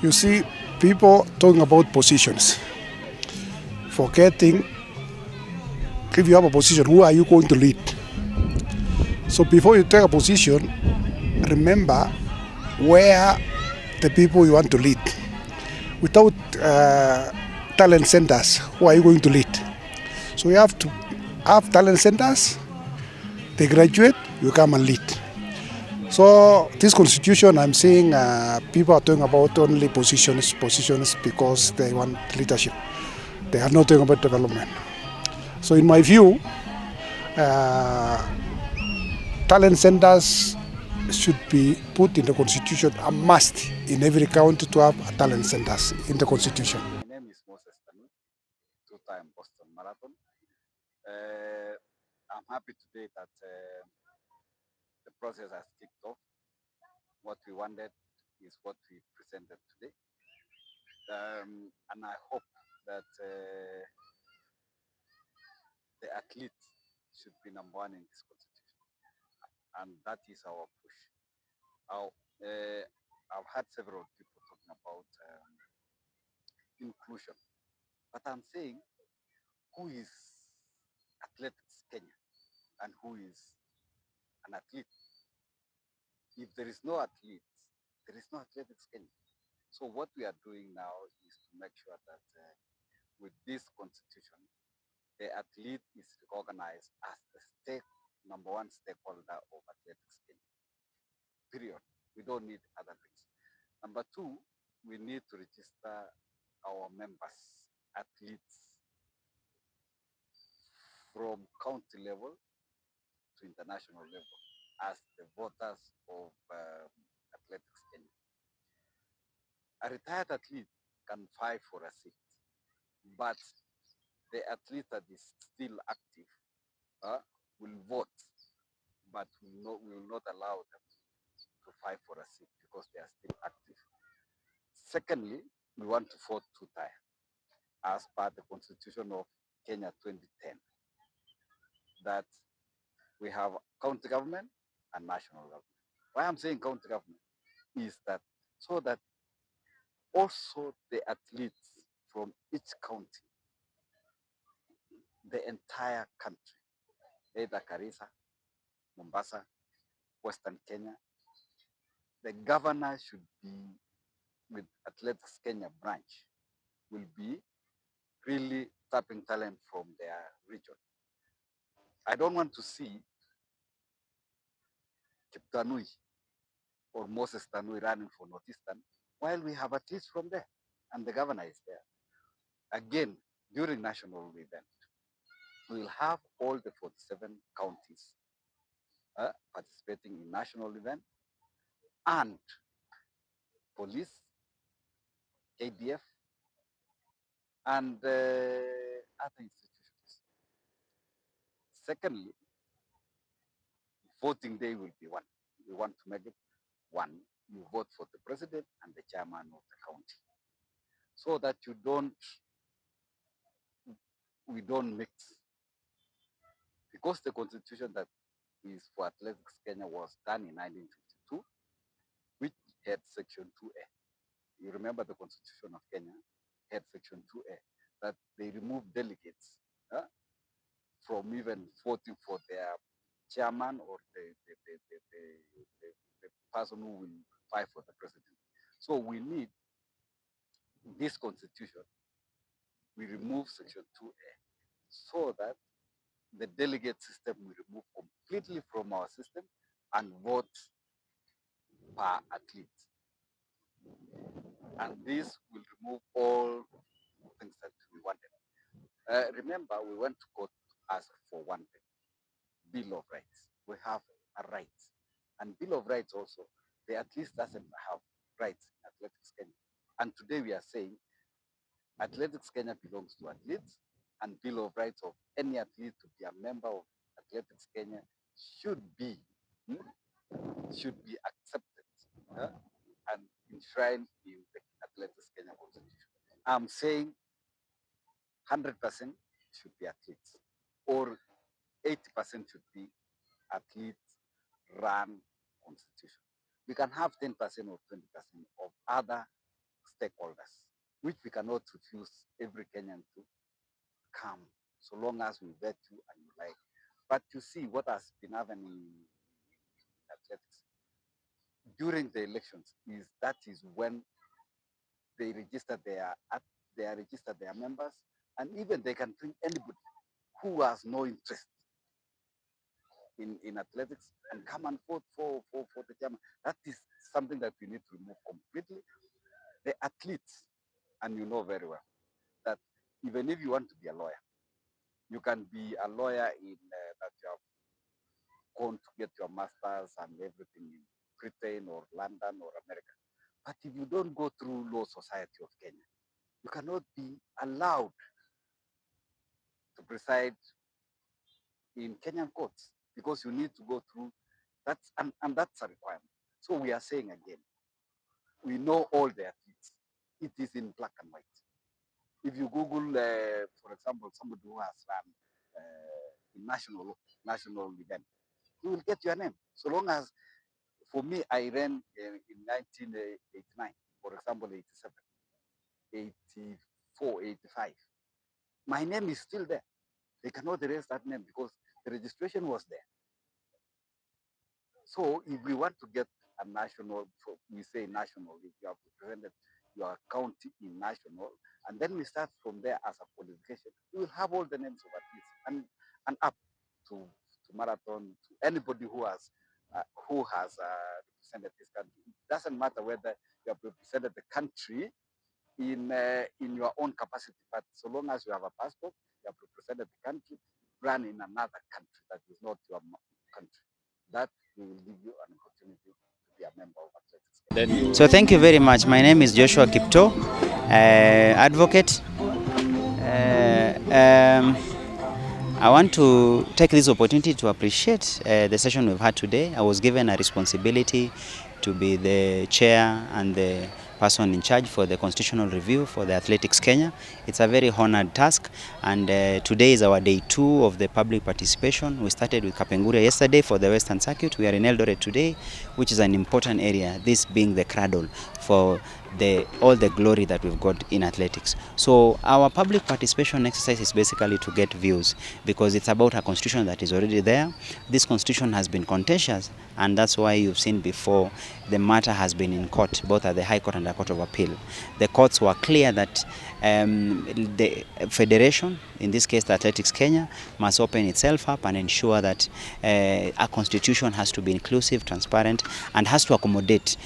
You see, people talking about positions, forgetting if you have a position, who are you going to lead? So before you take a position, remember where the people you want to lead. Without talent centers, who are you going to lead? So you have to have talent centers, they graduate, you come and lead. So this constitution, I'm seeing people are talking about only positions because they want leadership. They are not talking about development. So in my view, uh, talent centers should be put in the constitution, a must in every county to have a talent centers in the constitution. My name is Moses Tanu, two-time Boston Marathon. Uh, I'm happy today that the process has kicked off. What we wanted is what we presented today. And I hope that the athletes should be number one in this constitution. And that is our push. Our, I've had several people talking about inclusion, but I'm saying who is athletics Kenya and who is an athlete. If there is no athlete, there is no athletics Kenya. So what we are doing now is to make sure that with this constitution, the athlete is recognized as the number one stakeholder of athletics Kenya. Period. We don't need other things. Number two, we need to register our members, athletes, from county level to international level as the voters of athletics Kenya. A retired athlete can fight for a seat, but the athlete that is still active will vote, but we will not allow them to fight for a seat because they are still active. Secondly, we want to vote two-tier as per the Constitution of Kenya 2010, that we have county government and national government. Why I'm saying county government is that so that also the athletes from each county, the entire country, either Garissa, Mombasa, Western Kenya, the governor should be with Athletics Kenya branch will be really tapping talent from their region. I don't want to see Kiptanui or Moses Tanui running for Northeastern while we have athletes from there and the governor is there. Again, during national event, we'll have all the 47 counties participating in national event and police, KDF, and other institutions. Secondly, voting day will be one. We want to make it one. You vote for the president and the chairman of the county, so that we don't mix. Because the constitution that is for Athletics Kenya was done in 1952, which had section 2A. You remember the constitution of Kenya had section 2A, that they removed delegates from even voting for their chairman or the person who will fight for the president. So we need this constitution, we remove section 2A so that the delegate system we remove completely from our system and vote per athlete. And this will remove all things that we wanted. Remember, we went to court to ask for one thing, Bill of Rights. We have a right. And Bill of Rights also, the athlete doesn't have rights in Athletics Kenya. And today we are saying Athletics Kenya belongs to athletes, and Bill of Rights of any athlete to be a member of Athletics Kenya should be accepted and enshrined in the Athletics Kenya Constitution. I'm saying 100% should be athletes, or 80% should be athletes run constitution. We can have 10% or 20% of other stakeholders, which we cannot refuse every Kenyan to come, so long as we vet you and you like. But you see what has been happening in athletics during the elections is when they register their members, and even they can bring anybody who has no interest in athletics and come and vote for the chairman. That is something that we need to remove completely. The athletes, and you know very well that even if you want to be a lawyer, you can be a lawyer in that you have gone to get your masters and everything in Britain or London or America. But if you don't go through Law Society of Kenya, you cannot be allowed to preside in Kenyan courts because you need to go through and that's a requirement. So we are saying again, we know all the athletes. It is in black and white. If you Google, for example, somebody who has run in national event, you will get your name. So long as, for me, I ran in 1989, for example, 87, 84, 85. My name is still there. They cannot erase that name because the registration was there. So if we want to get a national, we say national, if you have represented your county in national, and then we start from there as a qualification, we will have all the names of athletes and up to marathon, to anybody who has represented this country. It doesn't matter whether you have represented the country in your own capacity, but so long as you have a passport, you have represented the country, run in another country that is not your country, that we will give you an opportunity to be a member of athletics. So thank you very much. My name is Joshua Kipto, advocate. I want to take this opportunity to appreciate the session we've had today. I was given a responsibility to be the chair and the person in charge for the constitutional review for the Athletics Kenya. It's a very honored task, and today is our day 2 of the public participation. We started with Kapenguria yesterday for the Western Circuit. We are in Eldoret today, which is an important area, this being the cradle for all the glory that we've got in athletics. So our public participation exercise is basically to get views, because it's about a constitution that is already there. This constitution has been contentious, and that's why you've seen before the matter has been in court, both at the High Court and the Court of Appeal. The courts were clear that the federation, in this case the Athletics Kenya, must open itself up and ensure that a constitution has to be inclusive, transparent, and has to accommodate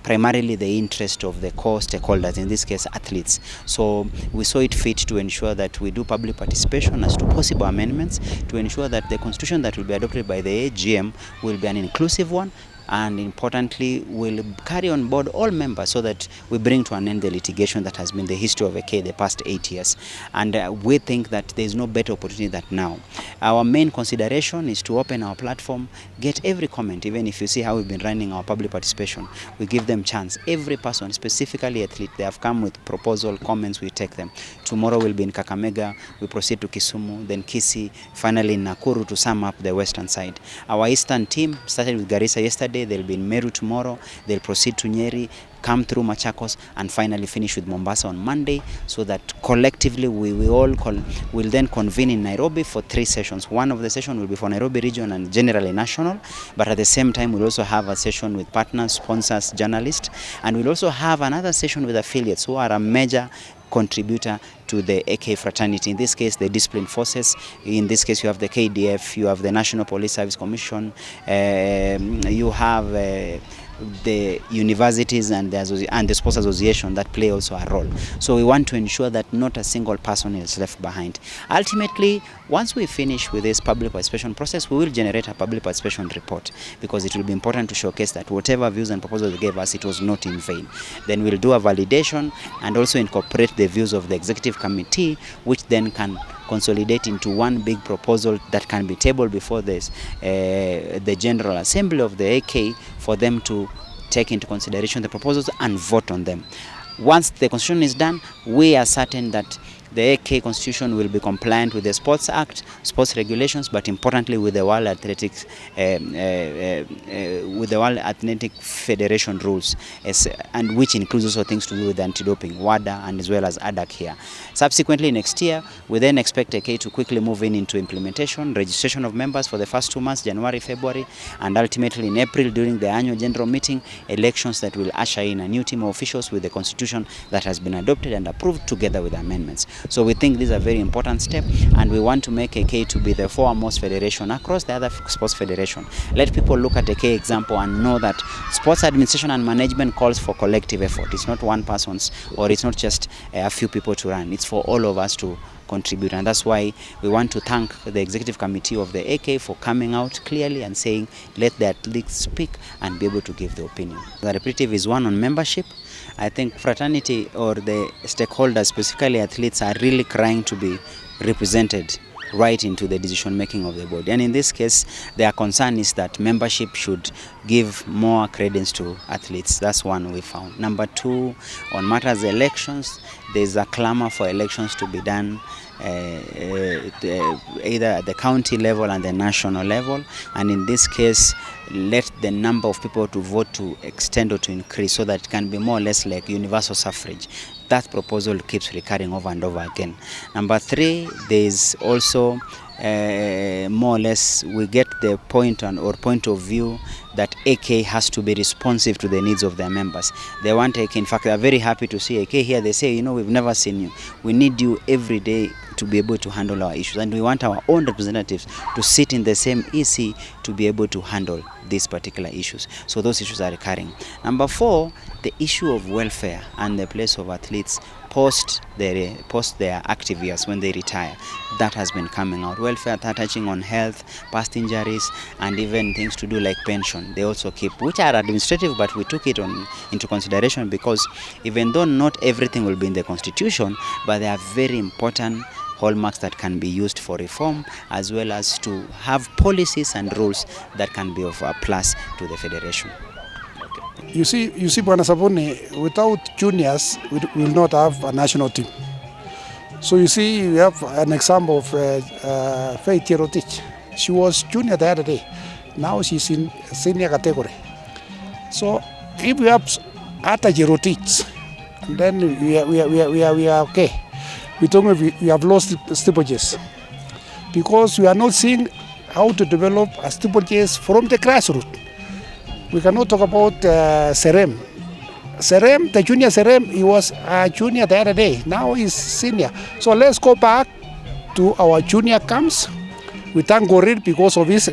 primarily the interest of the core stakeholders, in this case athletes. So we saw it fit to ensure that we do public participation as to possible amendments to ensure that the constitution that will be adopted by the AGM will be an inclusive one, and importantly will carry on board all members, so that we bring to an end the litigation that has been the history of AK the past 8 years. And we think that there is no better opportunity than now. Our main consideration is to open our platform, get every comment. Even if you see how we've been running our public participation, we give them chance. Every person, specifically athlete, they have come with proposal, comments, we take them. Tomorrow we'll be in Kakamega, we proceed to Kisumu, then Kisii, finally in Nakuru to sum up the western side. Our eastern team started with Garissa yesterday. They'll be in Meru tomorrow, they'll proceed to Nyeri, come through Machakos, and finally finish with Mombasa on Monday, so that collectively we will then convene in Nairobi for 3 sessions. One of the sessions will be for Nairobi region and generally national, but at the same time we'll also have a session with partners, sponsors, journalists, and we'll also have another session with affiliates who are a major contributor to the AK fraternity. In this case, the disciplined forces. In this case, you have the KDF, you have the National Police Service Commission, you have the universities and the sports association that play also a role. So we want to ensure that not a single person is left behind. Ultimately, once we finish with this public participation process, we will generate a public participation report, because it will be important to showcase that whatever views and proposals they gave us, it was not in vain. Then we'll do a validation and also incorporate the views of the executive committee, which then can consolidate into one big proposal that can be tabled before this the General Assembly of the AK, for them to take into consideration the proposals and vote on them. Once the constitution is done, we are certain that the AK Constitution will be compliant with the Sports Act, sports regulations, but importantly with the World Athletics, with the World Athletic Federation rules, and which includes also things to do with anti-doping, WADA, and as well as ADAC here. Subsequently, next year, we then expect AK to quickly move into implementation, registration of members for the first 2 months, January, February, and ultimately in April during the annual general meeting, elections that will usher in a new team of officials with the constitution that has been adopted and approved together with amendments. So we think this is a very important step, and we want to make AK to be the foremost federation across the other sports federation. Let people look at AK example and know that sports administration and management calls for collective effort. It's not one person's, or it's not just a few people to run. It's for all of us to contribute, and that's why we want to thank the executive committee of the AK for coming out clearly and saying let the athletes speak and be able to give the opinion. The repetitive is one on membership. I think fraternity or the stakeholders, specifically athletes, are really crying to be represented right into the decision making of the body, and in this case their concern is that membership should give more credence to athletes. That's one we found. Number two, on matters elections, there's a clamor for elections to be done either at the county level and the national level, and in this case let the number of people to vote to extend or to increase so that it can be more or less like universal suffrage. That proposal keeps recurring over and over again. Number three, there is also more or less we get the point of view that AK has to be responsive to the needs of their members. They want AK. In fact, they are very happy to see AK here. They say, you know, we've never seen you. We need you every day to be able to handle our issues, and we want our own representatives to sit in the same EC to be able to handle these particular issues. So those issues are recurring. Number four, the issue of welfare and the place of athletes post their active years when they retire. That has been coming out. Welfare touching on health, past injuries, and even things to do like pension. They also keep, which are administrative, but we took it into consideration because even though not everything will be in the constitution, but they are very important hallmarks that can be used for reform, as well as to have policies and rules that can be of a plus to the federation. You see, Bwana Sabuni, without juniors, we will not have a national team. So you see, we have an example of Faith Cherotich. She was junior the other day. Now she's in senior category. So if we have other Cherotich, then we are okay. We told me we have lost steeplages because we are not seeing how to develop a steeplechase from the grassroots. We cannot talk about Serem. Serem, the junior Serem, he was a junior the other day. Now he's senior. So let's go back to our junior camps. We thank Gorin because of his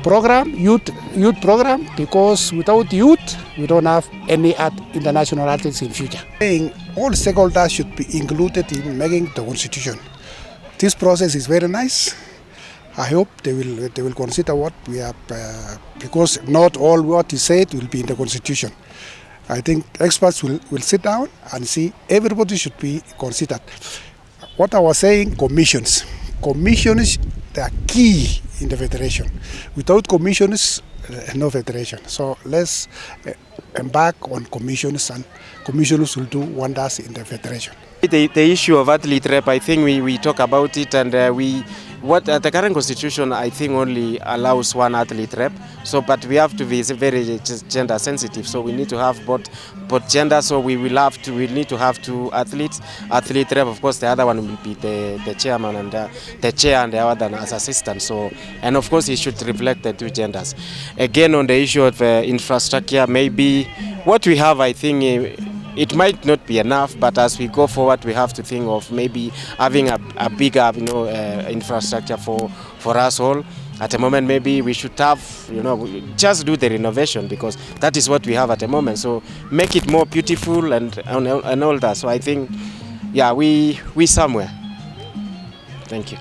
program, youth program, because without youth, we don't have any international athletes in future. All stakeholders should be included in making the constitution. This process is very nice. I hope they will consider what we have, because not all what is said will be in the constitution. I think experts will sit down and see everybody should be considered. What I was saying, commissions. Commissions, they are key in the federation. Without commissions, no federation. So let's embark on commissions, and commissioners will do wonders in the federation. The issue of athlete rep, I think we talk about it, and the current constitution, I think, only allows one athlete rep. So, but we have to be very gender sensitive. So we need to have both gender. So we need to have two athletes. Athlete rep, of course, the other one will be the chairman and the chair, and the other as assistant. So, and of course, it should reflect the two genders. Again, on the issue of infrastructure, maybe what we have, I think. It might not be enough, but as we go forward, we have to think of maybe having a bigger, infrastructure for us all. At the moment, maybe we should have, just do the renovation, because that is what we have at the moment. So make it more beautiful and all that. So I think, yeah, we somewhere. Thank you.